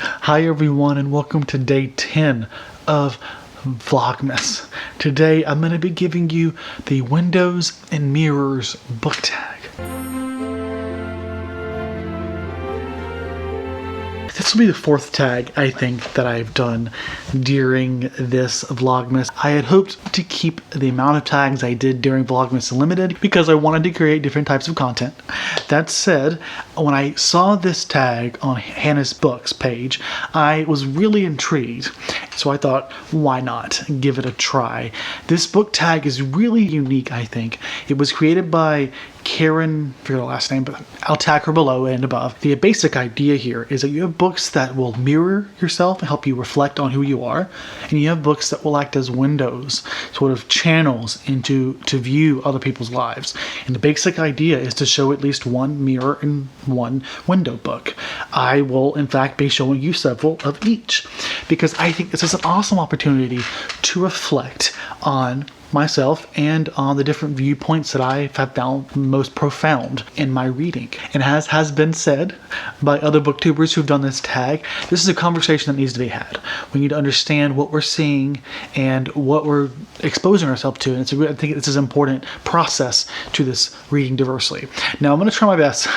Hi everyone, and welcome to day 10 of Vlogmas. Today I'm going to be giving you the Windows and Mirrors book tag. This will be the fourth tag, I think, that I've done during this Vlogmas. I had hoped to keep the amount of tags I did during Vlogmas limited because I wanted to create different types of content. That said, when I saw this tag on Hannah's Books page, I was really intrigued. So I thought, why not give it a try? This book tag is really unique, I think. It was created by Karen, I forget her last name, but I'll tag her below and above. The basic idea here is that you have books that will mirror yourself and help you reflect on who you are, and you have books that will act as windows, sort of channels to view other people's lives. And the basic idea is to show at least one mirror and one window book. I will, in fact, be showing you several of each, because I think this is an awesome opportunity to reflect on myself and on the different viewpoints that I have found most profound in my reading. And as has been said by other booktubers who've done this tag, this is a conversation that needs to be had. We need to understand what we're seeing and what we're exposing ourselves to, and I think this is an important process to this reading diversely. Now I'm going to try my best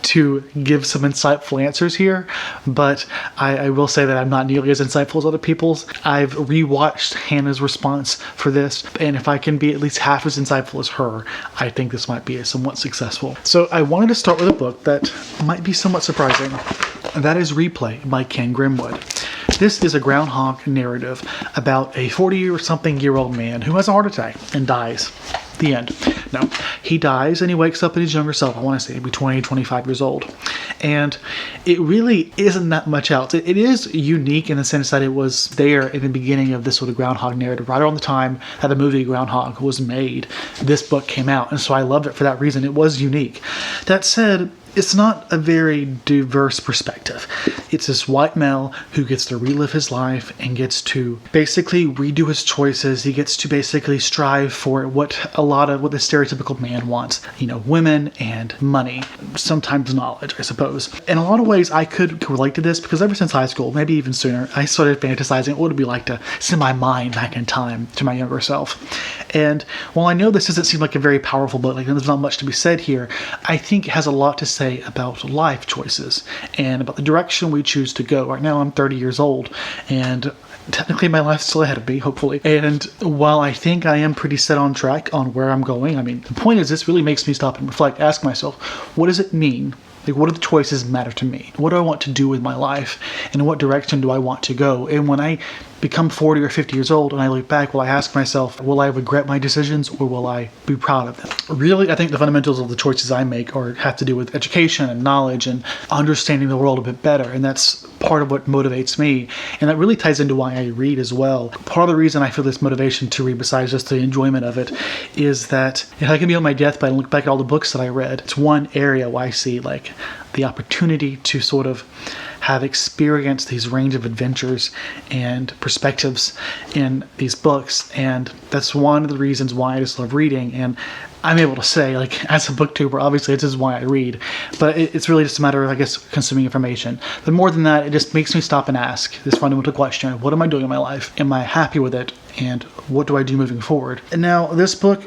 to give some insightful answers here, but I will say that I'm not nearly as insightful as other people's. I've rewatched Hannah's response for this, and if I can be at least half as insightful as her, I think this might be somewhat successful. So I wanted to start with a book that might be somewhat surprising, and that is Replay by Ken Grimwood. This is a groundhog narrative about a 40-something-year-old man who has a heart attack and dies. The end. No, he dies and he wakes up in his younger self. I want to say maybe 20, 25 years old. And it really isn't that much else. It is unique in the sense that it was there in the beginning of this sort of groundhog narrative. Right around the time that the movie Groundhog was made, this book came out. And so I loved it for that reason. It was unique. That said, it's not a very diverse perspective. It's this white male who gets to relive his life and gets to basically redo his choices. He gets to basically strive for what the stereotypical man wants. You know, women and money, sometimes knowledge, I suppose. In a lot of ways, I could relate to this because ever since high school, maybe even sooner, I started fantasizing what it would be like to send my mind back in time to my younger self. And while I know this doesn't seem like a very powerful book, like there's not much to be said here, I think it has a lot to say about life choices and about the direction we choose to go. Right now I'm 30 years old and technically my life's still ahead of me, hopefully. And while I think I am pretty set on track on where I'm going, I mean, the point is this really makes me stop and reflect, ask myself, what does it mean? Like, what are the choices matter to me? What do I want to do with my life? And in what direction do I want to go? And when I become 40 or 50 years old and I look back, will I ask myself, will I regret my decisions or will I be proud of them? Really, I think the fundamentals of the choices I make have to do with education and knowledge and understanding the world a bit better. And that's part of what motivates me. And that really ties into why I read as well. Part of the reason I feel this motivation to read, besides just the enjoyment of it, is that if I can be on my deathbed and look back at all the books that I read, it's one area where I see like the opportunity to sort of have experienced these range of adventures and perspectives in these books. And that's one of the reasons why I just love reading. And I'm able to say, like, as a booktuber, obviously this is why I read, but it's really just a matter of, I guess, consuming information. But more than that, it just makes me stop and ask this fundamental question: what am I doing in my life? Am I happy with it? And what do I do moving forward? And now, this book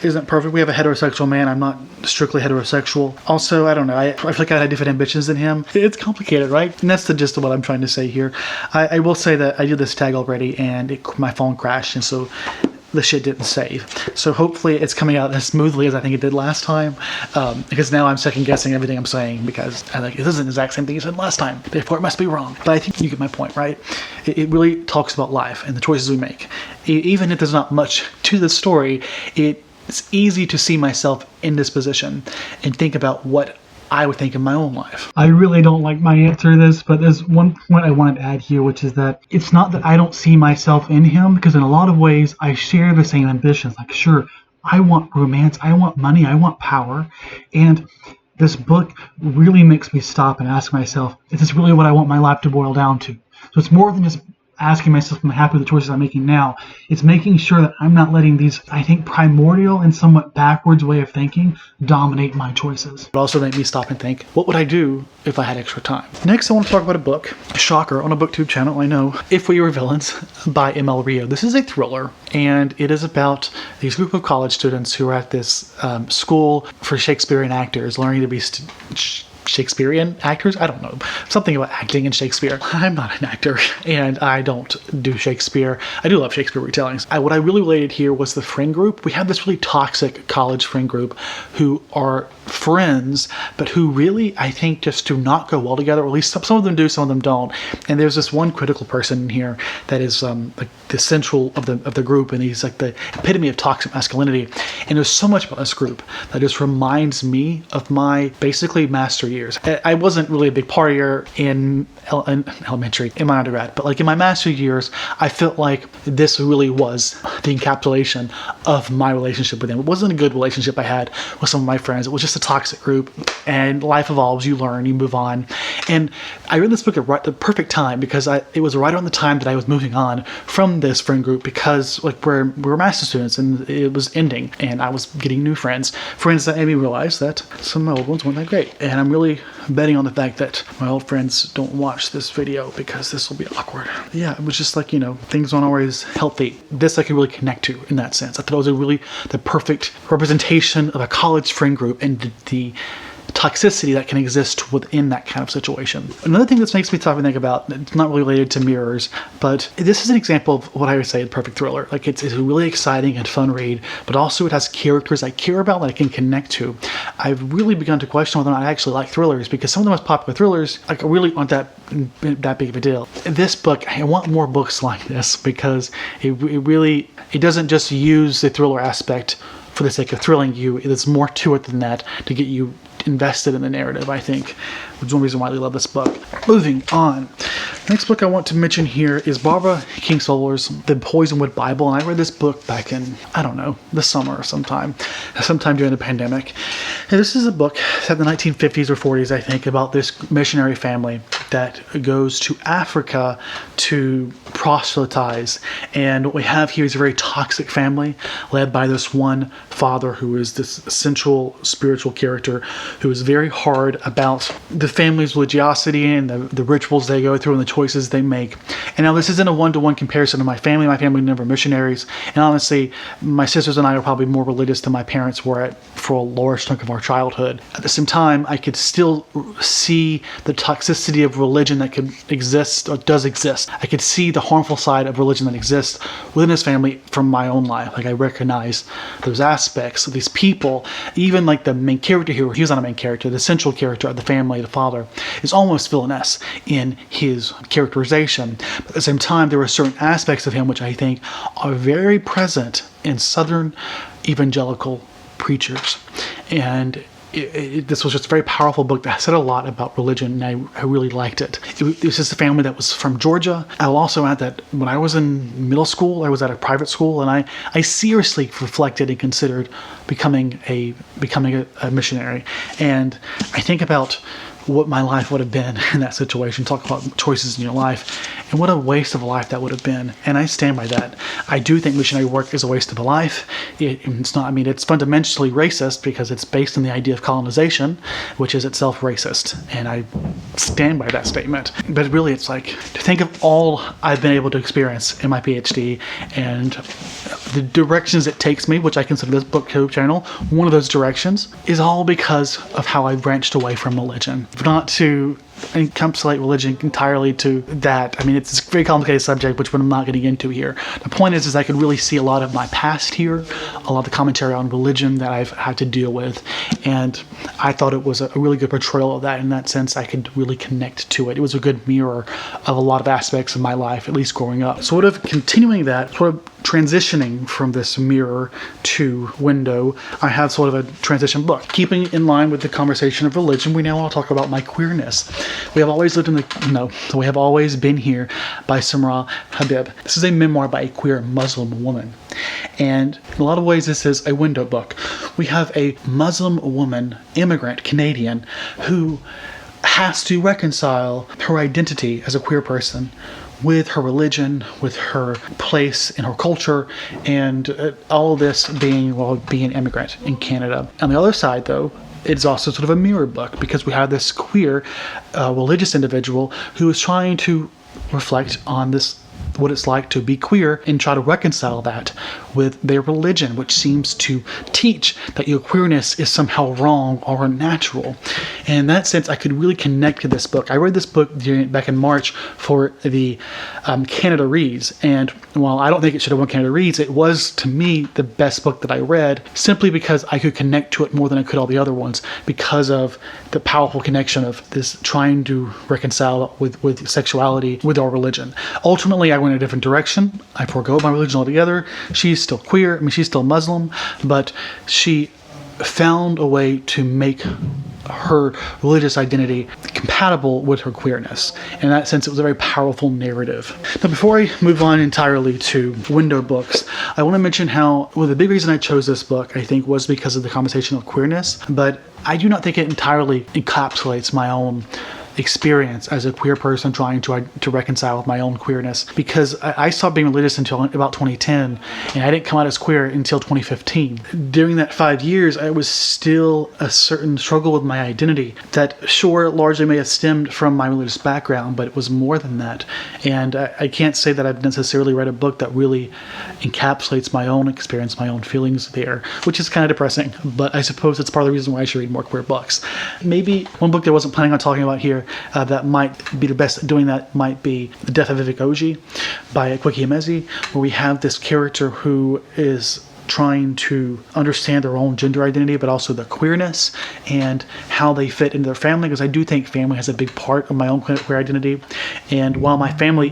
isn't perfect. We have a heterosexual man. I'm not strictly heterosexual. Also, I don't know, I feel like I had different ambitions than him. It's complicated, right? And that's the gist of what I'm trying to say here. I will say that I did this tag already, and my phone crashed, and so the shit didn't save. So hopefully it's coming out as smoothly as I think it did last time, because now I'm second guessing everything I'm saying because I think it isn't the exact same thing you said last time, therefore it must be wrong. But I think you get my point, right? It really talks about life and the choices we make. Even if there's not much to the story, it's easy to see myself in this position and think about what I would think in my own life. I really don't like my answer to this, but there's one point I wanted to add here, which is that it's not that I don't see myself in him, because in a lot of ways I share the same ambitions. Like, sure, I want romance, I want money, I want power, and this book really makes me stop and ask myself, is this really what I want my life to boil down to? So it's more than just asking myself, am I happy with the choices I'm making now? It's making sure that I'm not letting these, I think, primordial and somewhat backwards way of thinking dominate my choices. It also made me stop and think, what would I do if I had extra time? Next, I want to talk about a book, shocker, on a booktube channel, I know, If We Were Villains by M.L. Rio. This is a thriller, and it is about these group of college students who are at this school for Shakespearean actors, learning to be Shakespearean actors? I don't know. Something about acting in Shakespeare. I'm not an actor, and I don't do Shakespeare. I do love Shakespeare retellings. What I really related here was the friend group. We have this really toxic college friend group who are friends, but who really, I think, just do not go well together, or at least some of them do, some of them don't. And there's this one critical person in here that is like the central of the group, and he's like the epitome of toxic masculinity. And there's so much about this group that just reminds me of my basically master years. I wasn't really a big partier in elementary, in my undergrad, but like in my master years, I felt like this really was the encapsulation of my relationship with them. It wasn't a good relationship I had with some of my friends. It was just a toxic group, and life evolves, you learn, you move on. And I read this book at the perfect time, because it was right around the time that I was moving on from this friend group, because like we were master students and it was ending, and I was getting new friends that made me realize that some of my old ones weren't that great. And I'm really betting on the fact that my old friends don't watch this video, because this will be awkward. Yeah, it was just like, things aren't always healthy. This I could really connect to in that sense. I thought it was the perfect representation of a college friend group and the toxicity that can exist within that kind of situation. Another thing that makes me stop and think about, it's not really related to mirrors, but this is an example of what I would say a perfect thriller. Like it's a really exciting and fun read, but also it has characters I care about that I can connect to. I've really begun to question whether or not I actually like thrillers, because some of the most popular thrillers like really aren't that big of a deal. This book, I want more books like this, because it doesn't just use the thriller aspect for the sake of thrilling you. There's more to it than that to get you invested in the narrative, I think, which is one reason why I love this book. Moving on. Next book I want to mention here is Barbara Kingsolver's The Poisonwood Bible, and I read this book back in, I don't know, the summer or sometime during the pandemic. And this is a book set in the 1950s or 40s, I think, about this missionary family that goes to Africa to proselytize. And what we have here is a very toxic family led by this one father who is this essential spiritual character who is very hard about the family's religiosity and the rituals they go through and the choices they make. And now this isn't a one-to-one comparison to my family. My family never missionaries. And honestly, my sisters and I are probably more religious than my parents were for a large chunk of our childhood. At the same time, I could still see the toxicity of religion that could exist or does exist. I could see the harmful side of religion that exists within this family from my own life. Like I recognize those aspects of these people. Even like the main character here, he was not a main character, the central character of the family, the father, is almost villainous in his characterization. But at the same time, there are certain aspects of him which I think are very present in Southern evangelical preachers. And this was just a very powerful book that said a lot about religion, and I really liked it. It was just a family that was from Georgia. I'll also add that when I was in middle school, I was at a private school, and I seriously reflected and considered becoming a missionary. And I think about what my life would have been in that situation. Talk about choices in your life, and what a waste of a life that would have been. And I stand by that. I do think missionary work is a waste of a life. It's not, it's fundamentally racist because it's based on the idea of colonization, which is itself racist. And I stand by that statement. But really, it's like to think of all I've been able to experience in my PhD and the directions it takes me, which I consider this booktube channel one of those directions, is all because of how I branched away from religion. Not to encapsulate religion entirely to that. It's a very complicated subject, which I'm not getting into here. The point is I could really see a lot of my past here, a lot of the commentary on religion that I've had to deal with, and I thought it was a really good portrayal of that. In that sense, I could really connect to it. It was a good mirror of a lot of aspects of my life, at least growing up. Sort of continuing that, sort of transitioning from this mirror to window, I have sort of a transition book. Keeping in line with the conversation of religion, we now want to talk about my queerness. We have always we have always been here by Samra Habib. This is a memoir by a queer Muslim woman. And in a lot of ways, this is a window book. We have a Muslim woman, immigrant, Canadian, who has to reconcile her identity as a queer person with her religion, with her place in her culture, and all of this being, well, being an immigrant in Canada. On the other side, though, it's also sort of a mirror book, because we have this queer religious individual who is trying to reflect on this, what it's like to be queer, and try to reconcile that with their religion, which seems to teach that your queerness is somehow wrong or unnatural. And in that sense, I could really connect to this book. I read this book back in March for the Canada Reads, and while I don't think it should have won Canada Reads, it was, to me, the best book that I read, simply because I could connect to it more than I could all the other ones, because of the powerful connection of this trying to reconcile with sexuality with our religion. Ultimately, I went in a different direction. I forego my religion altogether. She's still queer. I mean, she's still Muslim, but she found a way to make her religious identity compatible with her queerness. In that sense, it was a very powerful narrative. Now, before I move on entirely to window books, I want to mention how, well, the big reason I chose this book, I think, was because of the conversation of queerness, but I do not think it entirely encapsulates my own experience as a queer person trying to reconcile with my own queerness, because I stopped being religious until about 2010, and I didn't come out as queer until 2015. During that 5 years, I was still a certain struggle with my identity that, sure, largely may have stemmed from my religious background, but it was more than that. And I can't say that I've necessarily read a book that really encapsulates my own experience, my own feelings there, which is kind of depressing, but I suppose it's part of the reason why I should read more queer books. Maybe one book that I wasn't planning on talking about here that might be the best at doing that might be The Death of Vivek Oji by Kweki Emezi, where we have this character who is trying to understand their own gender identity, but also their queerness and how they fit into their family, because I do think family has a big part of my own queer identity. And while my family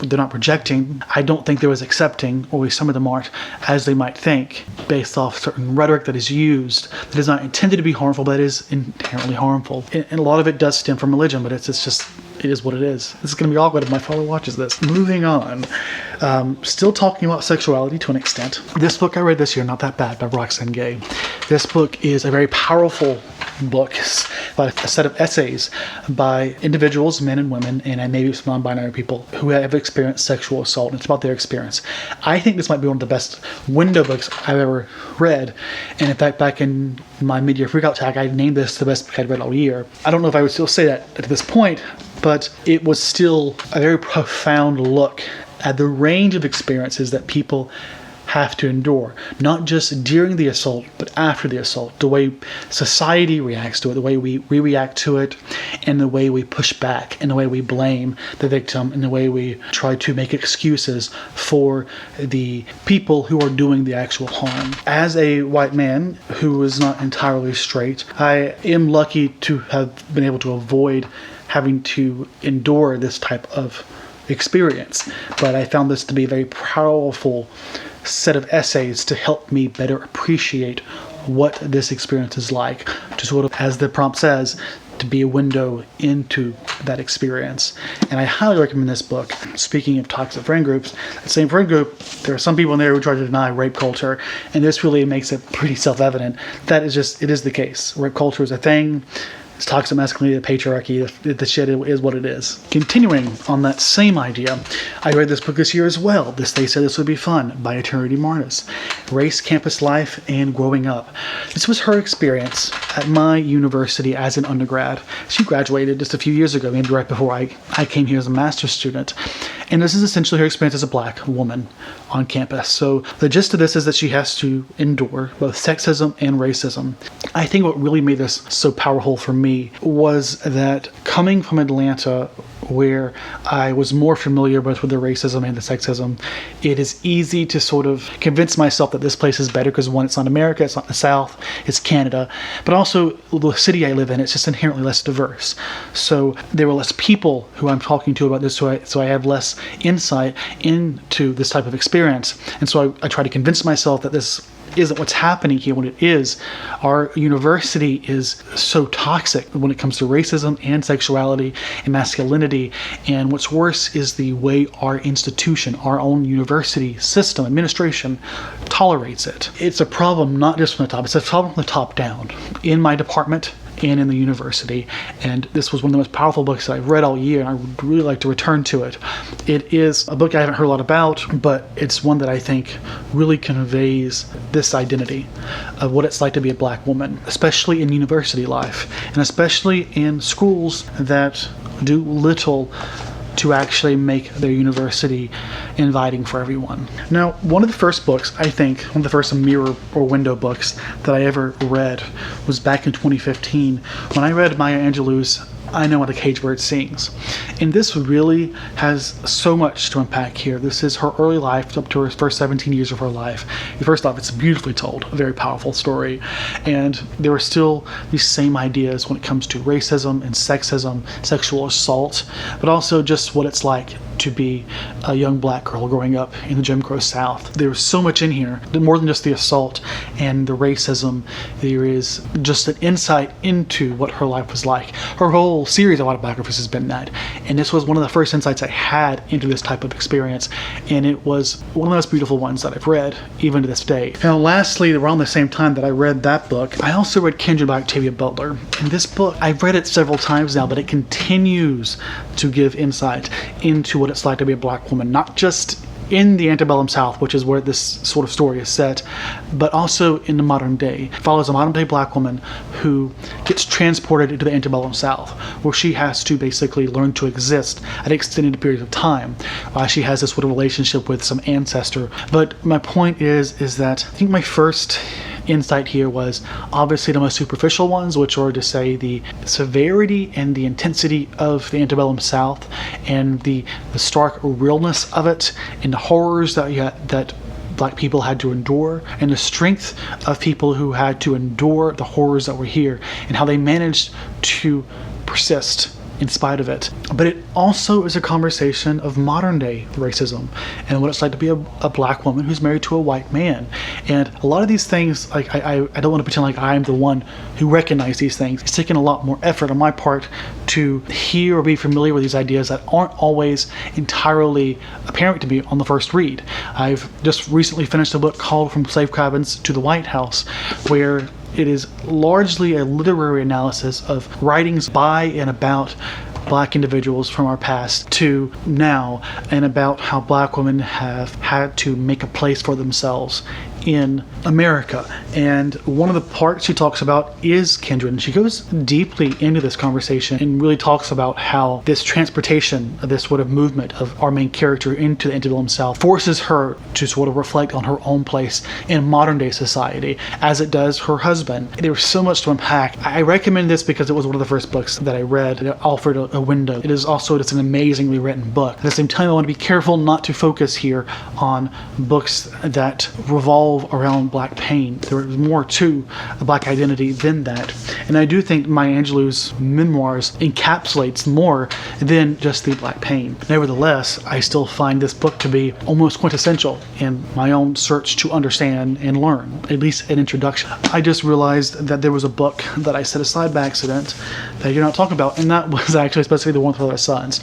they're not projecting, I don't think they're as accepting, or at least some of them aren't, as they might think, based off certain rhetoric that is used that is not intended to be harmful, but is inherently harmful. And a lot of it does stem from religion, but it is what it is. This is going to be awkward if my father watches this. Moving on. Still talking about sexuality to an extent. This book I read this year, Not That Bad, by Roxane Gay. This book is a very powerful book, a set of essays by individuals, men and women, and maybe some non-binary people who have experienced sexual assault, and it's about their experience. I think this might be one of the best window books I've ever read, and in fact, back in my mid-year freakout tag, I named this the best book I'd read all year. I don't know if I would still say that at this point, but it was still a very profound look at the range of experiences that people have to endure, not just during the assault, but after the assault. The way society reacts to it, the way we react to it, and the way we push back, and the way we blame the victim, and the way we try to make excuses for the people who are doing the actual harm. As a white man who is not entirely straight, I am lucky to have been able to avoid having to endure this type of experience. But I found this to be a very powerful set of essays to help me better appreciate what this experience is like, to sort of, as the prompt says, to be a window into that experience. And I highly recommend this book. Speaking of toxic friend groups, the same friend group, there are some people in there who try to deny rape culture, and this really makes it pretty self-evident that it is the case. Rape culture is a thing. It's toxic masculinity, the patriarchy, the shit is what it is. Continuing on that same idea, I read this book this year as well. They said this would be fun, by Eternity Martis. Race, Campus Life, and Growing Up. This was her experience at my university as an undergrad. She graduated just a few years ago, maybe right before I came here as a master's student. And this is essentially her experience as a black woman on campus. So the gist of this is that she has to endure both sexism and racism. I think what really made this so powerful for me was that coming from Atlanta, where I was more familiar both with the racism and the sexism, it is easy to sort of convince myself that this place is better because, one, it's not America, it's not the South, it's Canada, but also the city I live in, it's just inherently less diverse. So there were less people who I'm talking to about this, so I have less insight into this type of experience. And so I try to convince myself that this isn't what's happening here when it is. Our university is so toxic when it comes to racism and sexuality and masculinity. And what's worse is the way our institution, our own university system, administration, tolerates it. It's a problem not just from the top, it's a problem from the top down. In my department, and in the university. And this was one of the most powerful books that I've read all year, and I would really like to return to it. It is a book I haven't heard a lot about, but it's one that I think really conveys this identity of what it's like to be a black woman, especially in university life, and especially in schools that do little to actually make their university inviting for everyone. Now, one of the first books, I think, one of the first mirror or window books that I ever read was back in 2015 when I read Maya Angelou's I Know What a Caged Bird Sings. And this really has so much to unpack here. This is her early life up to her first 17 years of her life. First off, it's beautifully told, a very powerful story. And there are still these same ideas when it comes to racism and sexism, sexual assault, but also just what it's like to be a young black girl growing up in the Jim Crow South. There's so much in here, more than just the assault and the racism. There is just an insight into what her life was like. Her whole series of autobiographies has been that. And this was one of the first insights I had into this type of experience. And it was one of the most beautiful ones that I've read, even to this day. Now, lastly, around the same time that I read that book, I also read Kindred by Octavia Butler. And this book, I've read it several times now, but it continues to give insight into what it's like to be a black woman, not just in the antebellum South, which is where this sort of story is set, but also in the modern day. It follows a modern day black woman who gets transported into the antebellum South, where she has to basically learn to exist at extended periods of time. She has this sort of relationship with some ancestor. But my point is that I think my first insight here was obviously the most superficial ones, which are to say the severity and the intensity of the antebellum South and the stark realness of it and the horrors that black people had to endure, and the strength of people who had to endure the horrors that were here, and how they managed to persist in spite of it. But it also is a conversation of modern day racism and what it's like to be a black woman who's married to a white man. And a lot of these things, like I don't want to pretend like I'm the one who recognized these things. It's taken a lot more effort on my part to hear or be familiar with these ideas that aren't always entirely apparent to me on the first read. I've just recently finished a book called From Slave Cabins to the White House, where it is largely a literary analysis of writings by and about black individuals from our past to now, and about how black women have had to make a place for themselves in America. And one of the parts she talks about is kindred, and she goes deeply into this conversation and really talks about how this transportation, this sort of movement of our main character into the antebellum South forces her to sort of reflect on her own place in modern day society, as it does her husband. There was so much to unpack. I recommend this because it was one of the first books that I read that offered a window. It is also just an amazingly written book. At the same time, I want to be careful not to focus here on books that revolve around black pain. There is more to a black identity than that. And I do think Maya Angelou's memoirs encapsulates more than just the black pain. Nevertheless, I still find this book to be almost quintessential in my own search to understand and learn, at least an introduction. I just realized that there was a book that I set aside by accident that you're not talking about, and that was actually specifically The Warmth of Other Suns.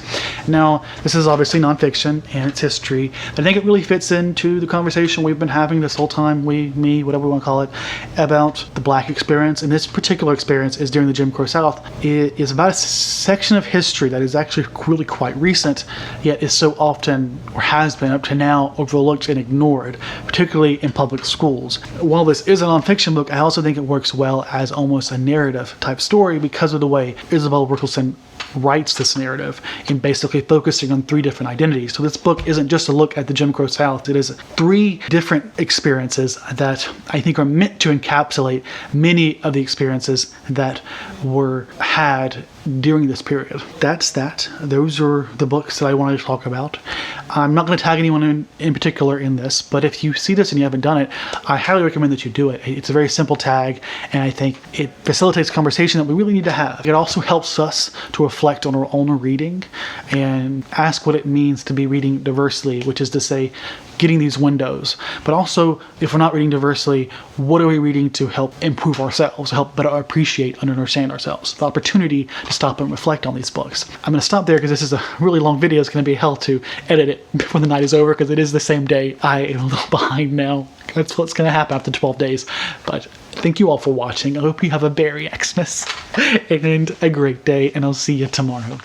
Now, this is obviously nonfiction and it's history. I think it really fits into the conversation we've been having this whole time, me, whatever we want to call it, about the black experience. And this particular experience is during the Jim Crow South. It is about a section of history that is actually really quite recent, yet is so often, or has been up to now, overlooked and ignored, particularly in public schools. While this is a nonfiction book, I also think it works well as almost a narrative type story because of the way Isabel Wilkerson writes this narrative in basically focusing on three different identities. So this book isn't just a look at the Jim Crow South. It is three different experiences that I think are meant to encapsulate many of the experiences that were had during this period. That's that. Those are the books that I wanted to talk about. I'm not going to tag anyone in particular in this, but if you see this and you haven't done it, I highly recommend that you do it. It's a very simple tag, and I think it facilitates conversation that we really need to have. It also helps us to reflect on our own reading and ask what it means to be reading diversely, which is to say, getting these windows. But also, if we're not reading diversely, what are we reading to help improve ourselves, help better appreciate and understand ourselves? The opportunity to stop and reflect on these books. I'm going to stop there because this is a really long video. It's going to be hell to edit it before the night is over because it is the same day. I am a little behind now. That's what's going to happen after 12 days. But thank you all for watching. I hope you have a Merry Xmas and a great day, and I'll see you tomorrow.